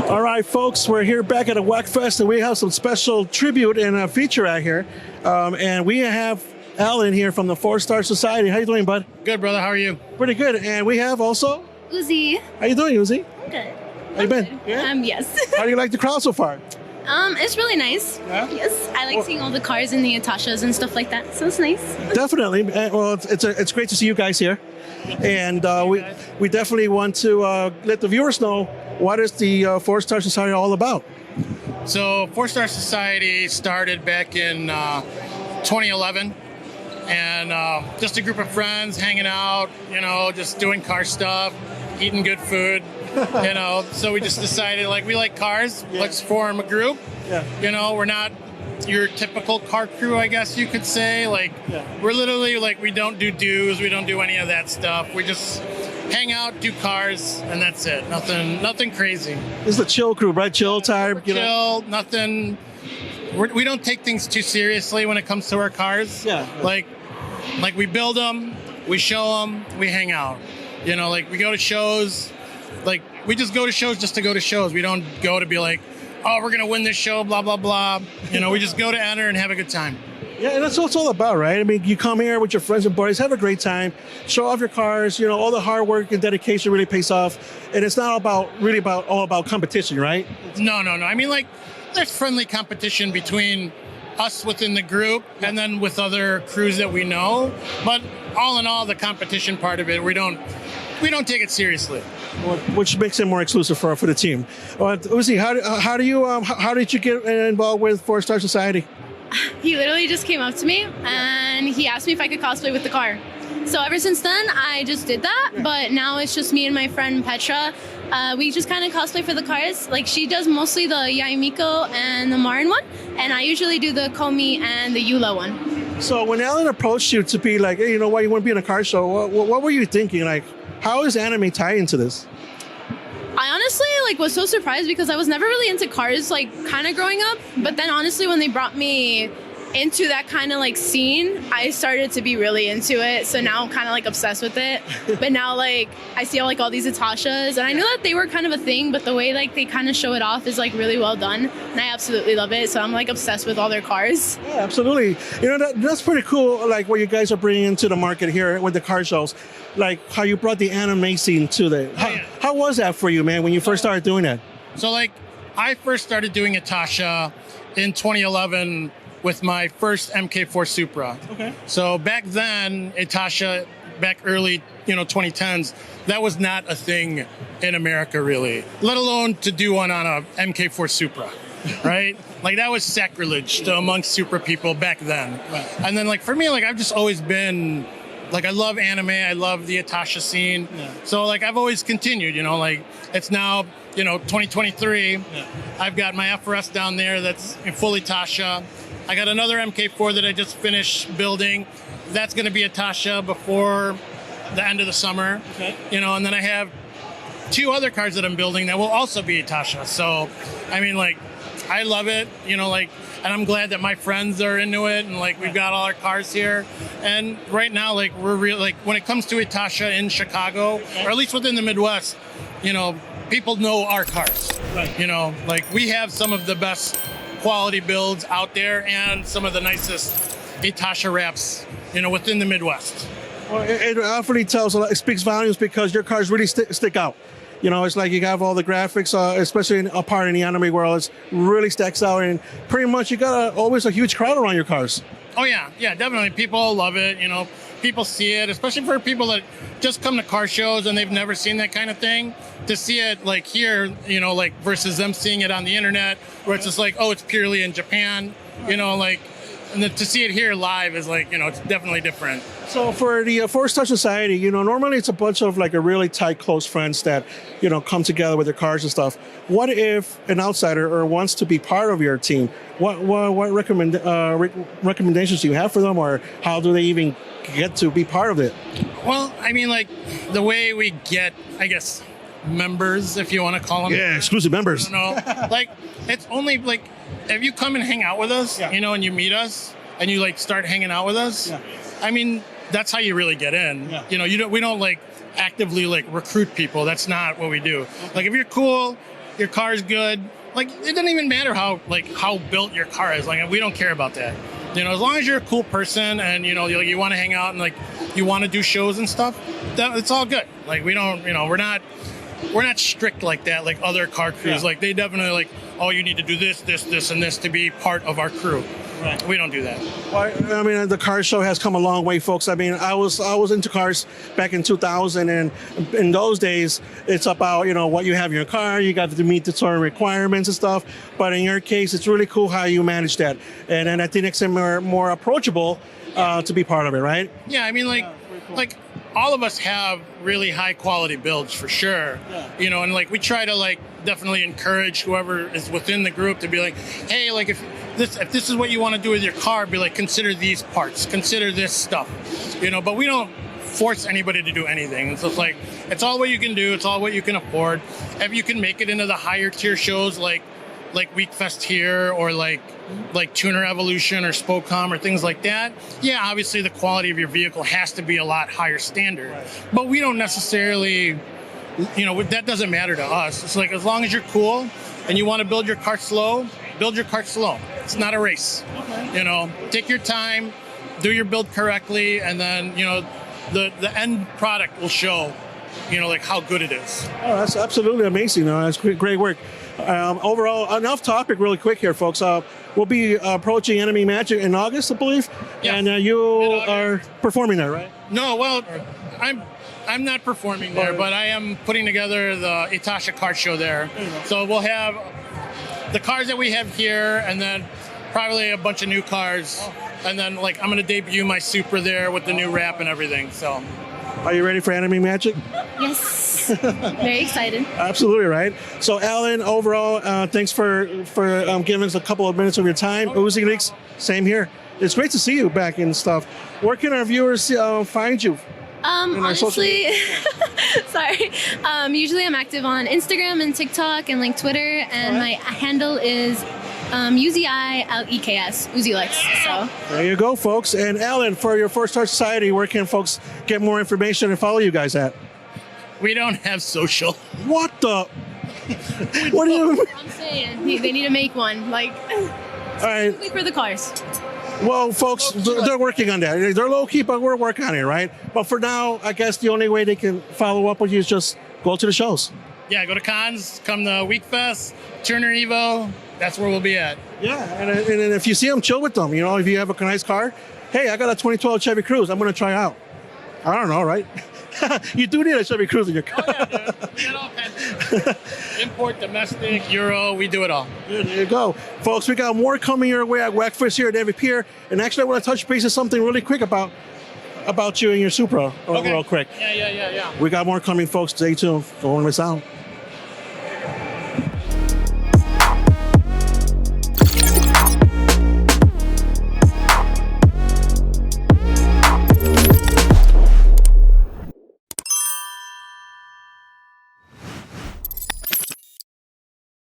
All right, folks, we're here back at a Wekfest, and we have some special tribute and a feature out here. And we have Alan here from the 4-Star Society. How you doing, bud? Good, brother. How are you? Pretty good. And we have also Uzi. How you doing, Uzi? Good. How you been? Yeah? Yes. How do you like the crowd so far? It's really nice. Yeah? Yes. I like seeing all the cars and the Atashas and stuff like that. So it's nice. Definitely. Well, it's great to see you guys here. And we definitely want to let the viewers know what is the 4-Star Society all about. So, 4-Star Society started back in 2011. And just a group of friends hanging out, just doing car stuff, eating good food, So we just decided, we like cars. Yeah. Let's form a group. Yeah. We're not your typical car crew, I guess you could say. We're literally, we don't do dues. We don't do any of that stuff. We just hang out, do cars, and that's it. Nothing crazy. This is the chill crew, right? Chill time. Chill, nothing. We don't take things too seriously when it comes to our cars. Yeah. Like we build them, we show them, we hang out. We go to shows. We just go to shows just to go to shows. We don't go to be like, oh, we're going to win this show, blah, blah, blah. We just go to enter and have a good time. Yeah, and that's what it's all about, right? I mean, you come here with your friends and buddies, have a great time, show off your cars, all the hard work and dedication really pays off. And it's not all about competition, right? No. I mean, there's friendly competition between us within the group and then with other crews that we know. But all in all, the competition part of it, we don't take it seriously. Which makes it more exclusive for the team. Uzi, how did you get involved with 4-Star Society? He literally just came up to me and he asked me if I could cosplay with the car. So ever since then, I just did that. Yeah. But now it's just me and my friend Petra. We just kind of cosplay for the cars. She does mostly the Yaimiko and the Marin one. And I usually do the Komi and the Yula one. So when Alan approached you to be like, hey, you want to be in a car show, what were you thinking? How is anime tied into this? I honestly was so surprised because I was never really into cars kind of growing up. But then honestly, when they brought me into that kind of scene, I started to be really into it. So now I'm kind of obsessed with it. But now I see all these Atashas, and I knew that they were kind of a thing, but the way they kind of show it off is really well done, and I absolutely love it. So I'm obsessed with all their cars. Yeah, absolutely. That's pretty cool. What you guys are bringing into the market here with the car shows, how you brought the anime scene to the. How was that for you, man, when you first started doing that? So I first started doing Atasha in 2011. With my first MK4 Supra. Okay. So back then, Atasha, back early, 2010s, that was not a thing in America really, let alone to do one on a MK4 Supra, right? That was sacrilege to amongst Supra people back then. Right. And then for me, I've just always been, I love anime, I love the Atasha scene. Yeah. So I've always continued, it's now, 2023. Yeah. I've got my FRS down there that's fully Tasha. I got another MK4 that I just finished building. That's going to be a Tasha before the end of the summer. Okay. And then I have 2 other cars that I'm building that will also be a Tasha. So, I mean, I love it, and I'm glad that my friends are into it, and we've got all our cars here. And right now, we're really, when it comes to a Tasha in Chicago, or at least within the Midwest, people know our cars. Right. We have some of the best quality builds out there and some of the nicest Atasha wraps, within the Midwest. Well, it definitely it speaks volumes because your cars really stick out. It's you have all the graphics, especially a part in the anime world, it really stacks out, and pretty much you got always a huge crowd around your cars. Oh yeah, definitely. People love it. People see it, especially for people that just come to car shows and they've never seen that kind of thing. To see it here, versus them seeing it on the internet, where it's just oh, it's purely in Japan, and then to see it here live is it's definitely different. So for the 4-Star Society, normally it's a bunch of a really tight, close friends that, come together with their cars and stuff. What if an outsider or wants to be part of your team? What recommendations do you have for them, or how do they even get to be part of it? Well, I mean, the way we get, I guess, members, if you want to call them. Yeah, exclusive members. It's only if you come and hang out with us, yeah. And you meet us and you start hanging out with us. Yeah. I mean, that's how you really get in. Yeah. We don't actively recruit people. That's not what we do. Okay. If you're cool, your car is good. Like, it doesn't even matter how built your car is. Like, we don't care about that. You know, as long as you're a cool person and, you know, you want to hang out and, like, you want to do shows and stuff, it's all good. Like, we don't, you know, we're not strict like that, like other car crews. Yeah. Like, they definitely, like, oh, you need to do this, and this to be part of our crew. Right. We don't do that. Well, I mean, the car show has come a long way, folks. I mean, I was into cars back in 2000, and in those days, it's about, you know, what you have in your car. You got to meet the sort of requirements and stuff. But in your case, it's really cool how you manage that, and I think it's more approachable to be part of it, right? Yeah, I mean, like all of us have really high quality builds for sure. Yeah. You know, and like we try to like definitely encourage whoever is within the group to be like, hey, like if this is what you want to do with your car, be like, consider these parts, consider this stuff, you know. But we don't force anybody to do anything. So it's like, it's all what you can do, it's all what you can afford. If you can make it into the higher tier shows like Wekfest here, or like Tuner Evolution or Spocom or things like that, yeah, obviously the quality of your vehicle has to be a lot higher standard. Right. But we don't necessarily, you know, that doesn't matter to us. It's like, as long as you're cool and you want to build your car slow, build your car slow. It's not a race. Okay. You know, take your time, do your build correctly, and then, you know, the end product will show, you know, like how good it is. Oh, that's absolutely amazing. That's great work. Overall, enough topic really quick here, folks. We'll be approaching Enemy Magic in August, I believe. Yes. And you are performing there, right? No, well, I'm not performing there, but I am putting together the Itasha card show there. So we'll have the cars that we have here, and then probably a bunch of new cars. And then, like, I'm going to debut my Supra there with the new wrap and everything. So, are you ready for Enemy Magic? Yes. Very excited. Absolutely, right? So, Alan, overall, thanks for giving us a couple of minutes of your time. Uzileks, same here. It's great to see you back and stuff. Where can our viewers find you? Honestly, sorry. Usually I'm active on Instagram and TikTok and like Twitter, and my handle is UZILEKS, Uzileks. So there you go, folks. And Alan, for your Four Star Society, where can folks get more information and follow you guys at? We don't have social. What the? What do you? I'm saying they need to make one, like, all right, for the cars. Well, folks, they're working on that. They're low key, but we're working on it, right? But for now, I guess the only way they can follow up with you is just go to the shows. Yeah, go to cons, come to Wekfest, Turner Evo. That's where we'll be at. Yeah, and if you see them, chill with them. You know, if you have a nice car, hey, I got a 2012 Chevy Cruze. I'm going to try out. I don't know, right? You do need a Chevy Cruze in your car. Oh, yeah, dude. We got all kinds of import, domestic, Euro, we do it all. There you go. Folks, we got more coming your way at Wekfest here at David Pier. And actually, I want to touch base on something really quick about you and your Supra real quick. Yeah. We got more coming, folks. Stay tuned. Don't miss out.